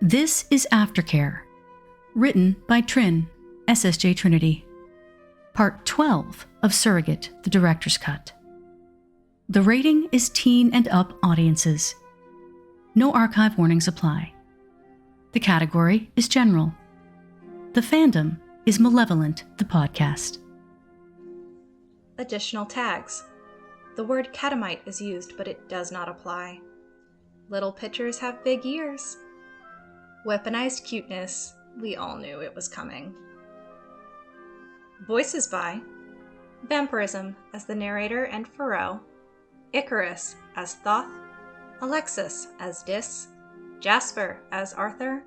This is Aftercare, written by Trin, SSJTrinity. Part 12 of Surrogate, the Director's Cut. The rating is teen and up audiences. No archive warnings apply. The category is general. The fandom is Malevolent, the podcast. Additional tags. The word catamite is used, but it does not apply. Little pitchers have big ears. Weaponized cuteness. We all knew it was coming. Voices by Vmprsm as the narrator and Faroe, Icarus as Thoth, Alexis as Dis, Jasper as Arthur,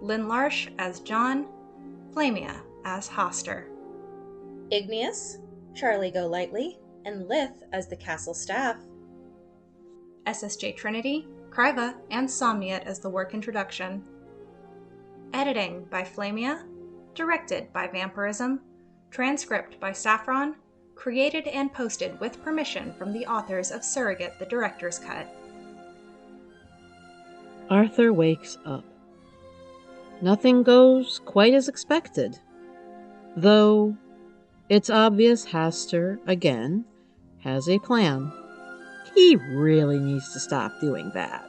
Lynn Larsh as John, Flamia as Hoster. Igneous, Charlie Golightly, and Lith as the castle staff. SSJTrinity, Kraiva, and Somniate as the work introduction. Editing by Flamia, directed by Vmprsm, transcript by Saffron, created and posted with permission from the authors of Surrogate, the Director's Cut. Arthur wakes up. Nothing goes quite as expected, though it's obvious Hoster, again, has a plan. He really needs to stop doing that.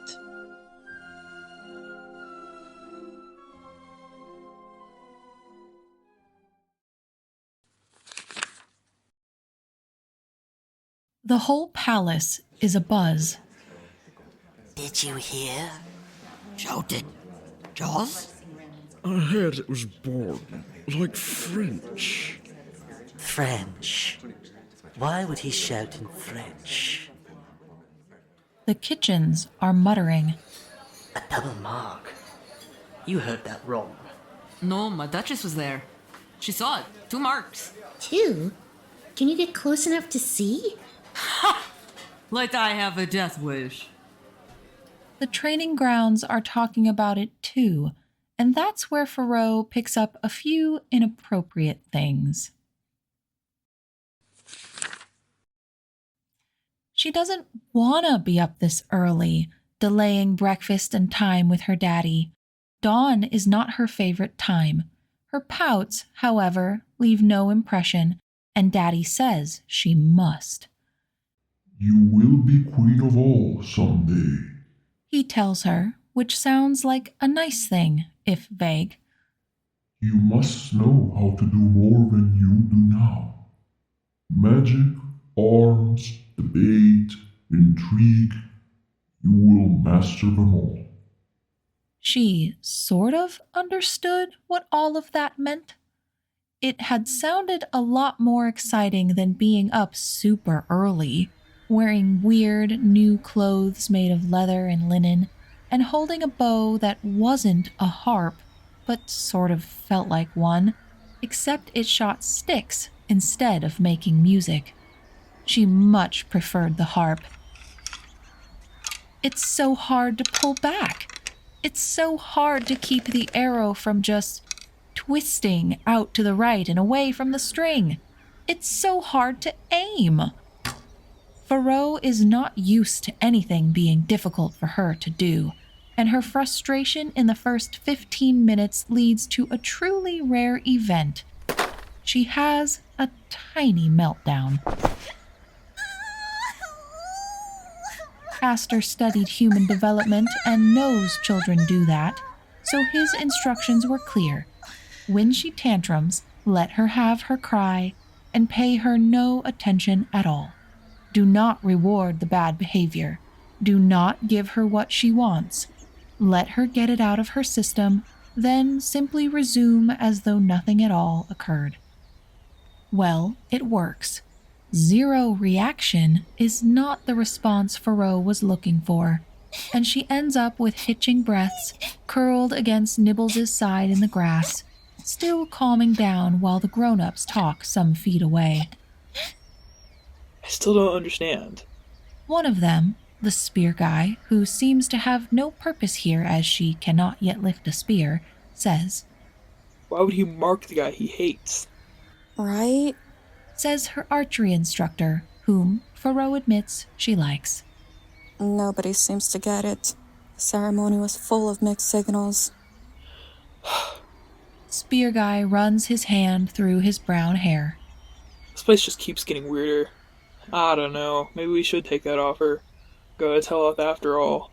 The whole palace is abuzz. Did you hear? Shouted. Jaws? I heard it was born, like French. French. Why would he shout in French? The kitchens are muttering. A double mark. You heard that wrong. No, my Duchess was there. She saw it. 2 marks. 2? Can you get close enough to see? Like I have a death wish. The training grounds are talking about it too, and that's where Faroe picks up a few inappropriate things. She doesn't wanna be up this early, delaying breakfast and time with her daddy. Dawn is not her favorite time. Her pouts, however, leave no impression, and daddy says she must. You will be queen of all someday, he tells her, which sounds like a nice thing, if vague. You must know how to do more than you do now. Magic, arms, debate, intrigue, you will master them all. She sort of understood what all of that meant. It had sounded a lot more exciting than being up super early, wearing weird new clothes made of leather and linen, and holding a bow that wasn't a harp, but sort of felt like one, except it shot sticks instead of making music. She much preferred the harp. It's so hard to pull back. It's so hard to keep the arrow from just twisting out to the right and away from the string. It's so hard to aim. Faroe is not used to anything being difficult for her to do, and her frustration in the first 15 minutes leads to a truly rare event. She has a tiny meltdown. Castor studied human development and knows children do that, so his instructions were clear. When she tantrums, let her have her cry and pay her no attention at all. Do not reward the bad behavior. Do not give her what she wants. Let her get it out of her system, then simply resume as though nothing at all occurred. Well, it works. 0 reaction is not the response Faroe was looking for, and she ends up with hitching breaths, curled against Nibbles' side in the grass, still calming down while the grown-ups talk some feet away. I still don't understand. One of them, the spear guy, who seems to have no purpose here as she cannot yet lift a spear, says, Why would he mark the guy he hates? Right? Says her archery instructor, whom Faroe admits she likes. Nobody seems to get it. The ceremony was full of mixed signals. Spear Guy runs his hand through his brown hair. This place just keeps getting weirder. I don't know. Maybe we should take that offer. Go to Teleth after all.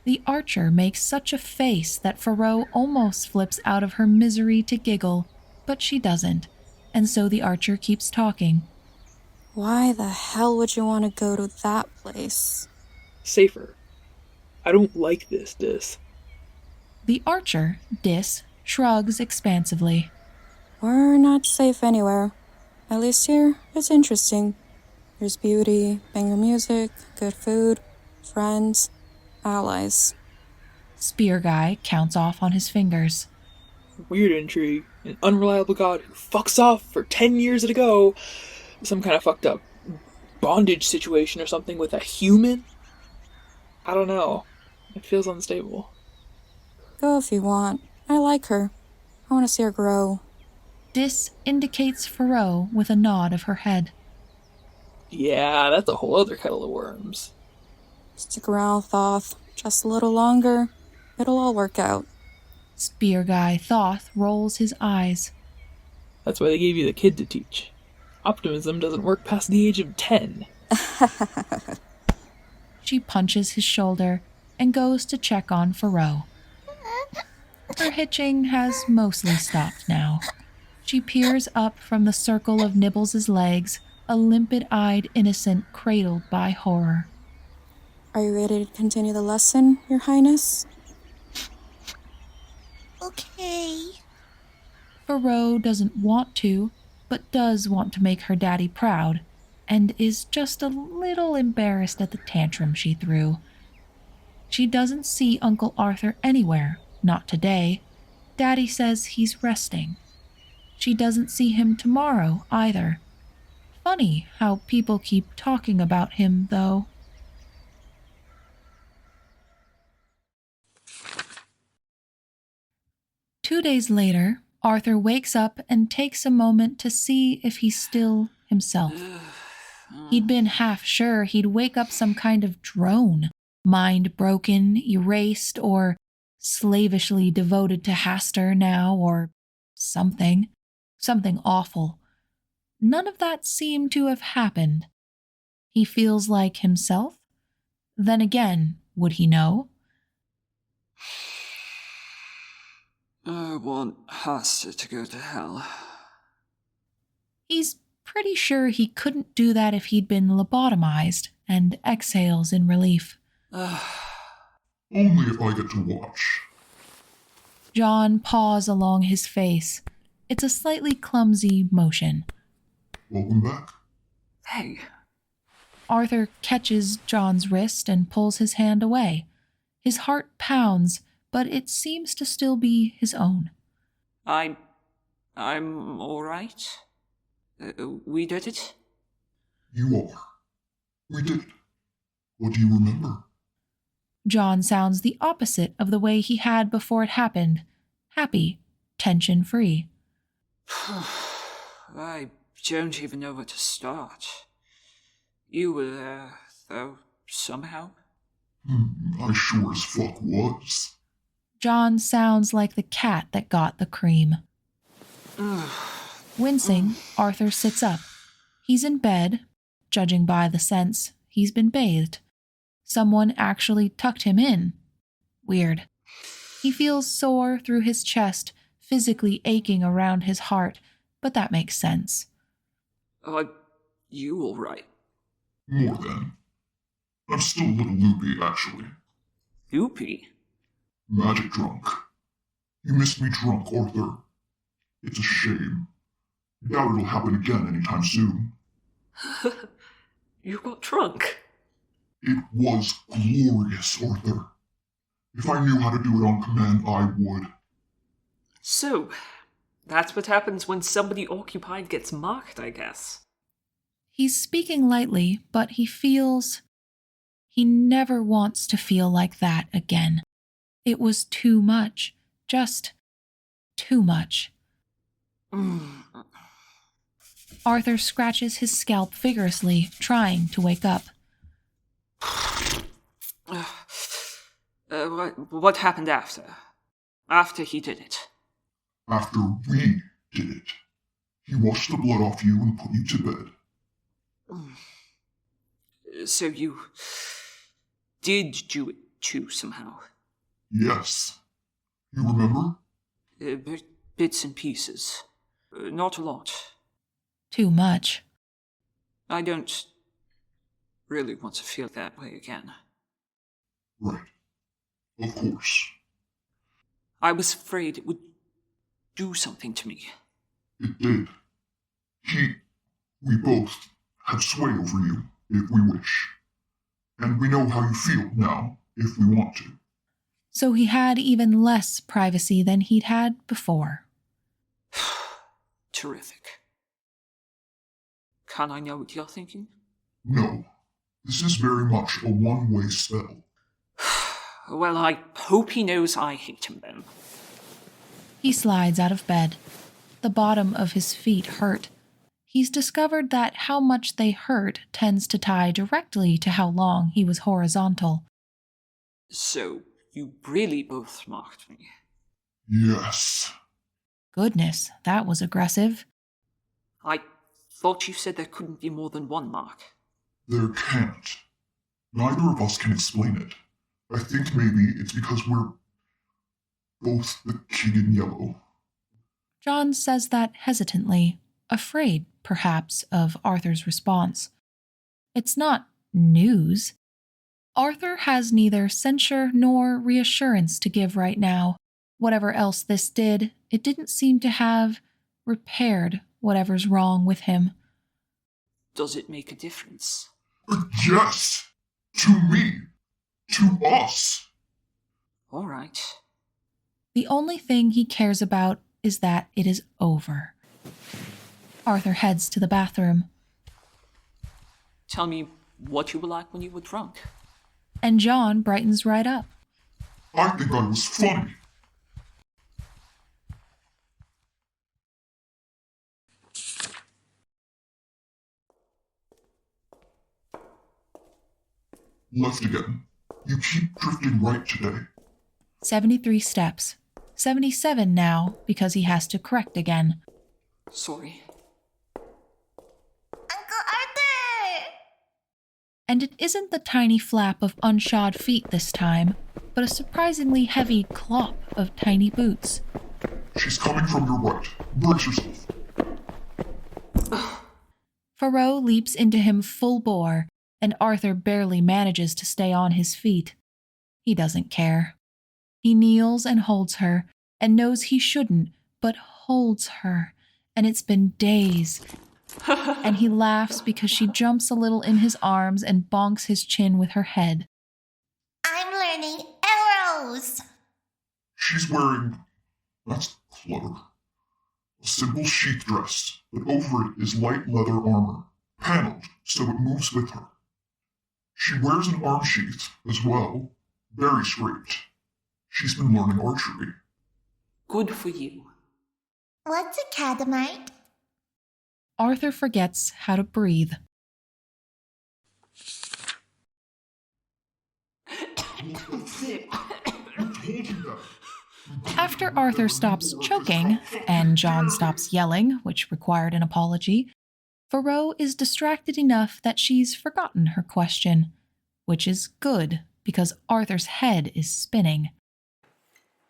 The archer makes such a face that Faroe almost flips out of her misery to giggle, but she doesn't, and so the archer keeps talking. Why the hell would you want to go to that place? Safer. I don't like this, Dis. The archer, Dis, shrugs expansively. We're not safe anywhere. At least here, it's interesting. There's beauty, banger music, good food, friends, allies. Spear Guy counts off on his fingers. Weird intrigue. An unreliable god who fucks off for 10 years at a go. Some kind of fucked up bondage situation or something with a human? I don't know. It feels unstable. Go if you want. I like her. I want to see her grow. Dis indicates Faroe with a nod of her head. Yeah, that's a whole other kettle of worms. Stick around, Thoth. Just a little longer. It'll all work out. Spear Guy Thoth rolls his eyes. That's why they gave you the kid to teach. Optimism doesn't work past the age of 10. She punches his shoulder and goes to check on Faroe. Her hitching has mostly stopped now. She peers up from the circle of Nibbles' legs, a limpid-eyed innocent cradled by horror. Are you ready to continue the lesson, Your Highness? Okay. Faroe doesn't want to, but does want to make her daddy proud, and is just a little embarrassed at the tantrum she threw. She doesn't see Uncle Arthur anywhere, not today. Daddy says he's resting. She doesn't see him tomorrow, either. Funny how people keep talking about him, though. Two days later, Arthur wakes up and takes a moment to see if he's still himself. He'd been half sure he'd wake up some kind of drone, mind broken, erased, or slavishly devoted to Hastur now, or something awful. None of that seemed to have happened. He feels like himself? Then again, would he know? I want Hastur to go to hell. He's pretty sure he couldn't do that if he'd been lobotomized, and exhales in relief. Only if I get to watch. John paws along his face. It's a slightly clumsy motion. Welcome back. Hey. Arthur catches John's wrist and pulls his hand away. His heart pounds, but it seems to still be his own. I'm all right. We did it? You are. We did it. What do you remember? John sounds the opposite of the way he had before it happened. Happy, tension-free. I don't even know where to start. You were there, though, somehow? I sure as fuck was. John sounds like the cat that got the cream. Wincing, Arthur sits up. He's in bed. Judging by the sense, he's been bathed. Someone actually tucked him in. Weird. He feels sore through his chest, physically aching around his heart, but that makes sense. Are you all right? More than. I'm still a little loopy, actually. Loopy? Magic drunk. You missed me drunk, Arthur. It's a shame. I doubt it'll happen again anytime soon. You got drunk? It was glorious, Arthur. If I knew how to do it on command, I would. So, that's what happens when somebody occupied gets mocked, I guess. He's speaking lightly, but he feels... He never wants to feel like that again. It was too much. Just too much. Arthur scratches his scalp vigorously, trying to wake up. What happened after? After he did it. After we did it. He washed the blood off you and put you to bed. So you did do it too, somehow? Yes. You remember? Bits and pieces. Not a lot. Too much. I don't really want to feel that way again. Right. Of course. I was afraid it would do something to me. It did. We both have sway over you, if we wish. And we know how you feel now, if we want to. So he had even less privacy than he'd had before. Terrific. Can I know what you're thinking? No. This is very much a one-way spell. Well, I hope he knows I hate him then. He slides out of bed. The bottom of his feet hurt. He's discovered that how much they hurt tends to tie directly to how long he was horizontal. So, you really both mocked me? Yes. Goodness, that was aggressive. I thought you said there couldn't be more than one mark. There can't. Neither of us can explain it. I think maybe it's because we're both the king in yellow. John says that hesitantly, afraid, perhaps, of Arthur's response. It's not news. Arthur has neither censure nor reassurance to give right now. Whatever else this did, it didn't seem to have repaired whatever's wrong with him. Does it make a difference? Yes! To me! To us! All right. The only thing he cares about is that it is over. Arthur heads to the bathroom. Tell me what you were like when you were drunk. And John brightens right up. I think I was funny. Left again. You keep drifting right today. 73 steps. 77 now, because he has to correct again. Sorry. Uncle Arthur! And it isn't the tiny flap of unshod feet this time, but a surprisingly heavy clop of tiny boots. She's coming from your right. Brace yourself. Faroe leaps into him full bore, and Arthur barely manages to stay on his feet. He doesn't care. He kneels and holds her, and knows he shouldn't, but holds her, and it's been days. And he laughs because she jumps a little in his arms and bonks his chin with her head. I'm learning arrows! She's wearing... that's clutter. A simple sheath dress, but over it is light leather armor, paneled so it moves with her. She wears an arm sheath as well, very scraped. She's been learning archery. Good for you. What's a catamite? Arthur forgets how to breathe. After Arthur stops choking, and John stops yelling, which required an apology, Faroe is distracted enough that she's forgotten her question, which is good, because Arthur's head is spinning.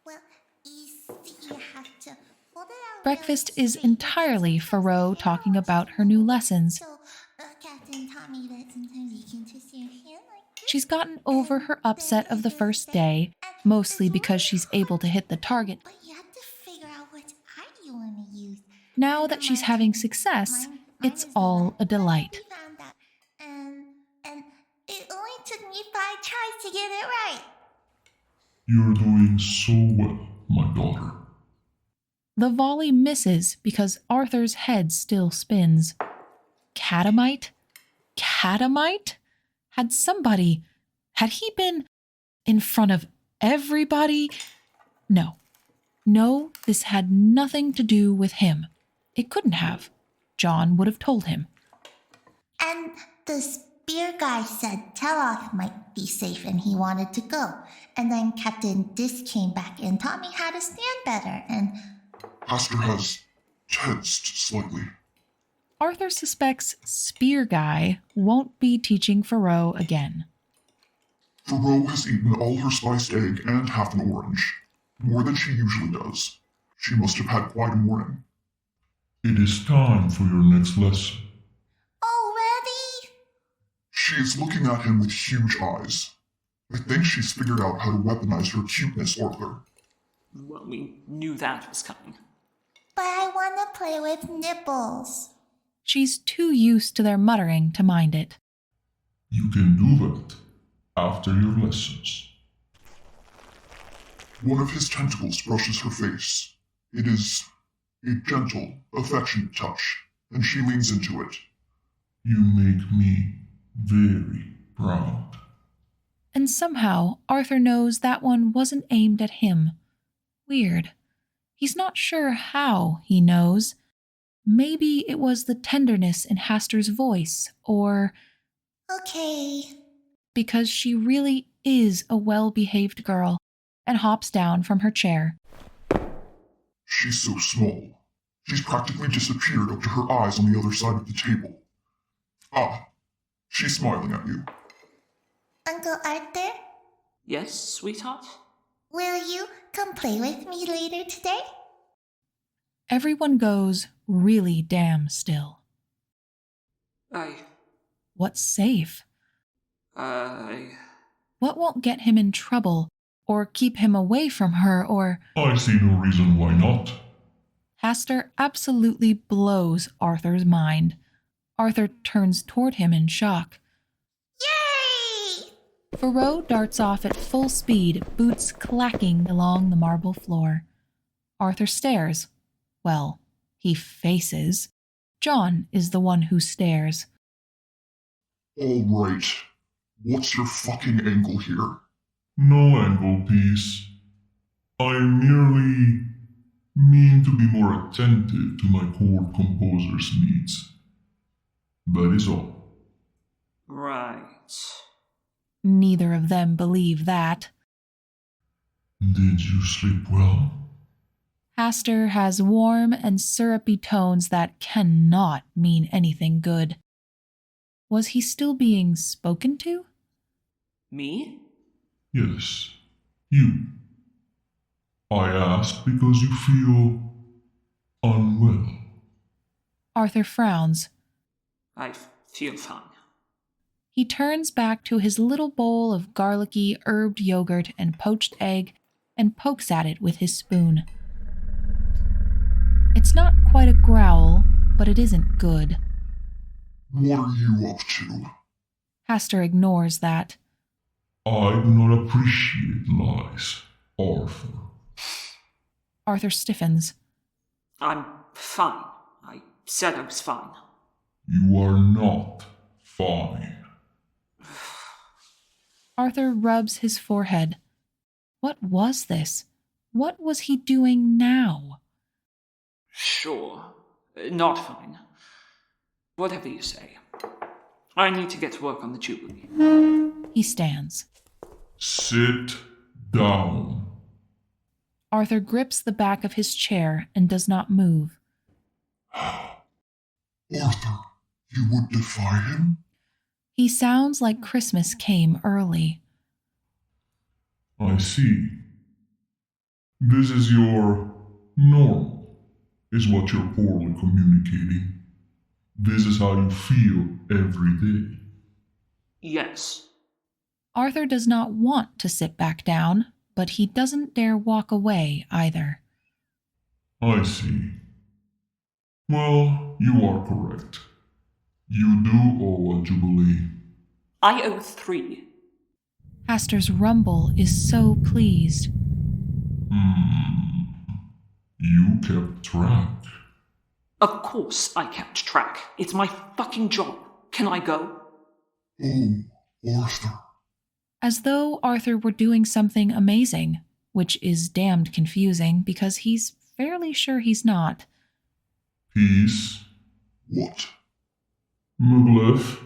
Well, you have to hold it out. Breakfast is entirely Faroe talking about her new lessons. So, Captain taught me that sometimes you can twist your hand like this. She's gotten over her upset of the first day, mostly because she's able to hit the target. But you have to figure out which eye you want to use. Now that she's having success, it's all a delight. And it only took me 5 tries to get it right. You're doing so well, my daughter. The volley misses because Arthur's head still spins. Catamite? Catamite? Had he been in front of everybody? No, this had nothing to do with him. It couldn't have. John would have told him. And the beer guy said Teloth might be safe and he wanted to go. And then Captain Dis came back and taught me how to stand better, and... Pastor has tensed slightly. Arthur suspects Spear Guy won't be teaching Faroe again. Faroe has eaten all her spiced egg and half an orange. More than she usually does. She must have had quite a morning. It is time for your next lesson. Already? She is looking at him with huge eyes. I think she's figured out how to weaponize her cuteness, Arthur. Well, we knew that was coming. But I want to play with nipples. She's too used to their muttering to mind it. You can do that after your lessons. One of his tentacles brushes her face. It is a gentle, affectionate touch, and she leans into it. You make me very proud. And somehow Arthur knows that one wasn't aimed at him. Weird. He's not sure how he knows. Maybe it was the tenderness in Haster's voice, or... Okay. Because she really is a well-behaved girl, and hops down from her chair. She's so small. She's practically disappeared up to her eyes on the other side of the table. Ah, she's smiling at you. Uncle Arthur? Yes, sweetheart? Will you come play with me later today? Everyone goes really damn still. What's safe? What won't get him in trouble, or keep him away from her, or... I see no reason why not. Haster absolutely blows Arthur's mind. Arthur turns toward him in shock. Yay! Faroe darts off at full speed, boots clacking along the marble floor. Arthur stares. Well, he faces. John is the one who stares. All right. What's your fucking angle here? No angle, piece. I merely mean to be more attentive to my chord composer's needs. That is all. Right. Neither of them believe that. Did you sleep well? Haster has warm and syrupy tones that cannot mean anything good. Was he still being spoken to? Me? Yes, you. I ask because you feel unwell. Arthur frowns. I feel fine. He turns back to his little bowl of garlicky, herbed yogurt and poached egg and pokes at it with his spoon. It's not quite a growl, but it isn't good. What are you up to? Haster ignores that. I do not appreciate lies, Arthur. Arthur stiffens. I'm fine. I said I was fine. You are not fine. Arthur rubs his forehead. What was this? What was he doing now? Sure. Not fine. Whatever you say. I need to get to work on the jewelry. He stands. Sit down. Arthur grips the back of his chair and does not move. Arthur, you would defy him? He sounds like Christmas came early. I see. This is your normal, is what you're poorly communicating. This is how you feel every day. Yes. Arthur does not want to sit back down, but he doesn't dare walk away either. I see. Well, you are correct. You do owe a jubilee. I owe 3. Haster's rumble is so pleased. You kept track. Of course I kept track. It's my fucking job. Can I go? Oh, Arthur. As though Arthur were doing something amazing, which is damned confusing because he's fairly sure he's not. Peace. What? Muglev,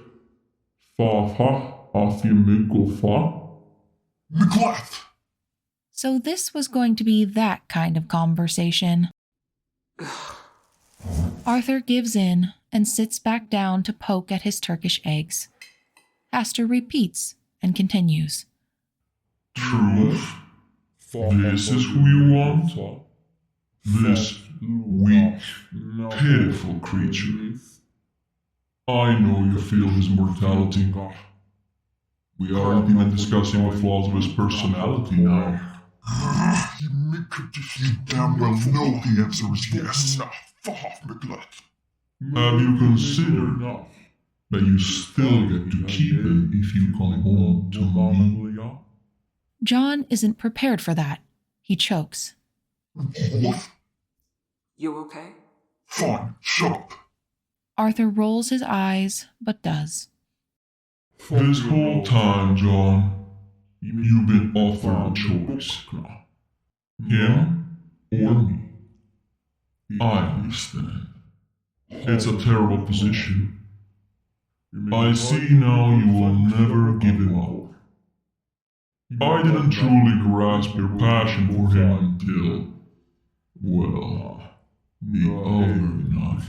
Neglect! So this was going to be that kind of conversation. Arthur gives in and sits back down to poke at his Turkish eggs. Haster repeats and continues. Truth? This is who you want? This weak, pitiful creature. I know you feel his mortality. We aren't even discussing the flaws of his personality now. You damn well know the answer is yes. Have you considered that you still get to keep him if you come home to me? John isn't prepared for that. He chokes. What? You okay? Fine, shut up. Arthur rolls his eyes, but does. This whole time, John, you've been offered a choice. Him or me. I understand. It's a terrible position. I see now you will never give him up. I didn't truly grasp your passion for him until, well, the other night.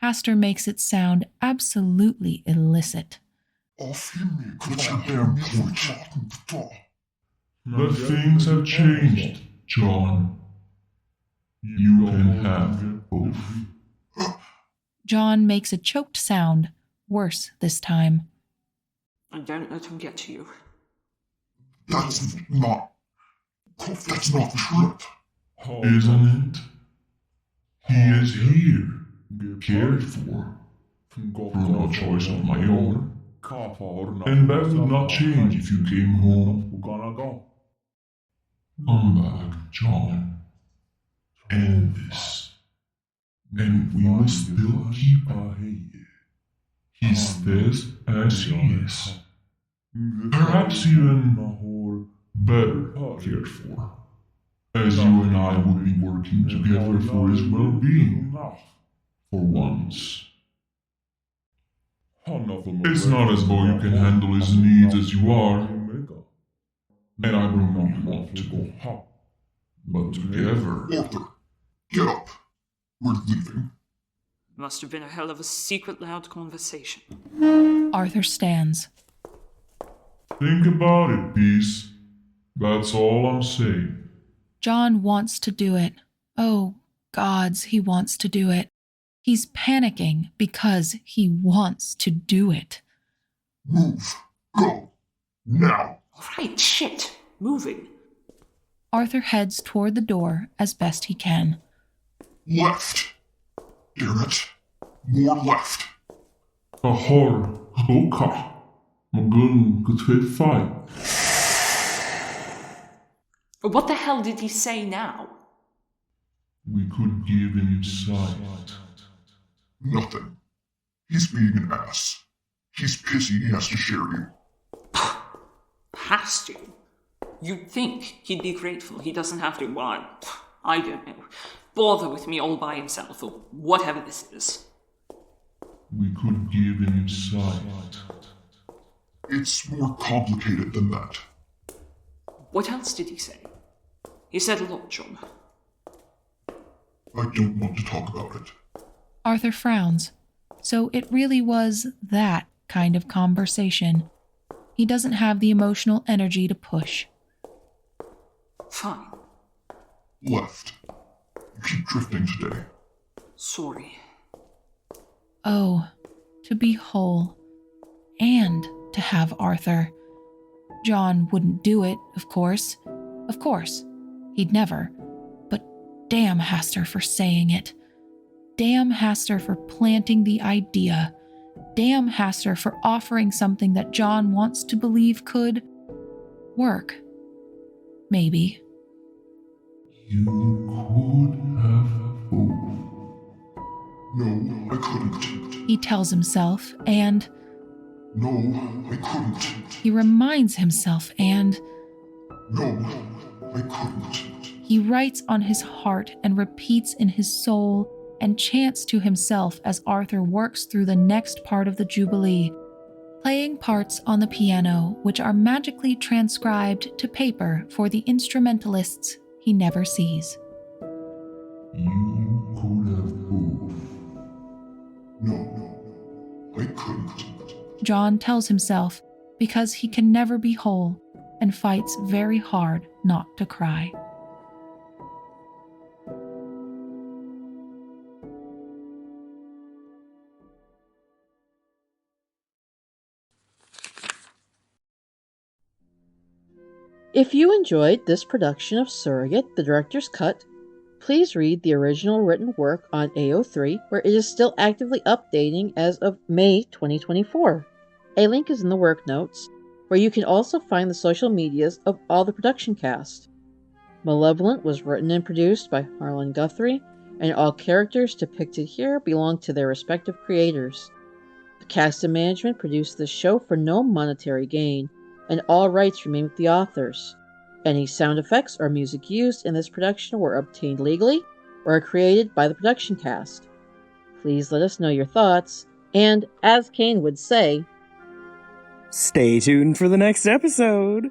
Haster makes it sound absolutely illicit. The things have changed, John. You can have both. John makes a choked sound, worse this time. And don't let him get to you. That's not true. Isn't it? He is here, cared for, through no choice of my own. And that would not change if you came home. Come back, John. End this. And we will still keep him. He stays as he is. Perhaps even better cared for. As you and I would be working together for his well-being. For once. It's not as though you can handle his needs as you are. And I don't really want to. But together... Arthur, get up. We're leaving. Must have been a hell of a secret loud conversation. Arthur stands. Think about it, Peace. That's all I'm saying. John wants to do it. Oh, gods, he wants to do it. He's panicking because he wants to do it. Move. Go. Now. All right, shit. Moving. Arthur heads toward the door as best he can. Left. Damn it. More left. Ahor, Hoka. Magun, good fight. What the hell did he say now? We could give him sight. Nothing. He's being an ass. He's pissy he has to share you. Has to? You'd think he'd be grateful he doesn't have to, well, I don't know, bother with me all by himself, or whatever this is. We could give him sight. It's more complicated than that. What else did he say? He said a lot, John. I don't want to talk about it. Arthur frowns. So it really was that kind of conversation. He doesn't have the emotional energy to push. Fine. Left. You keep drifting today. Sorry. Oh, to be whole. And to have Arthur. John wouldn't do it, of course. Of course. He'd never. But damn Haster for saying it. Damn Haster for planting the idea. Damn Haster for offering something that John wants to believe could work. Maybe. You could have both. No, I couldn't. He tells himself, and... No, I couldn't. He reminds himself, and... No, I couldn't. He writes on his heart and repeats in his soul and chants to himself as Arthur works through the next part of the Jubilee. playing parts on the piano which are magically transcribed to paper for the instrumentalists he never sees. You could have both. No, I couldn't. John tells himself because he can never be whole and fights very hard not to cry. If you enjoyed this production of Surrogate, the Director's Cut, please read the original written work on AO3, where it is still actively updating as of May 2024. A link is in the work notes, where you can also find the social medias of all the production cast. Malevolent was written and produced by Harlan Guthrie, and all characters depicted here belong to their respective creators. The cast and management produced this show for no monetary gain, and all rights remain with the authors. Any sound effects or music used in this production were obtained legally or are created by the production cast. Please let us know your thoughts, and as Kane would say, stay tuned for the next episode!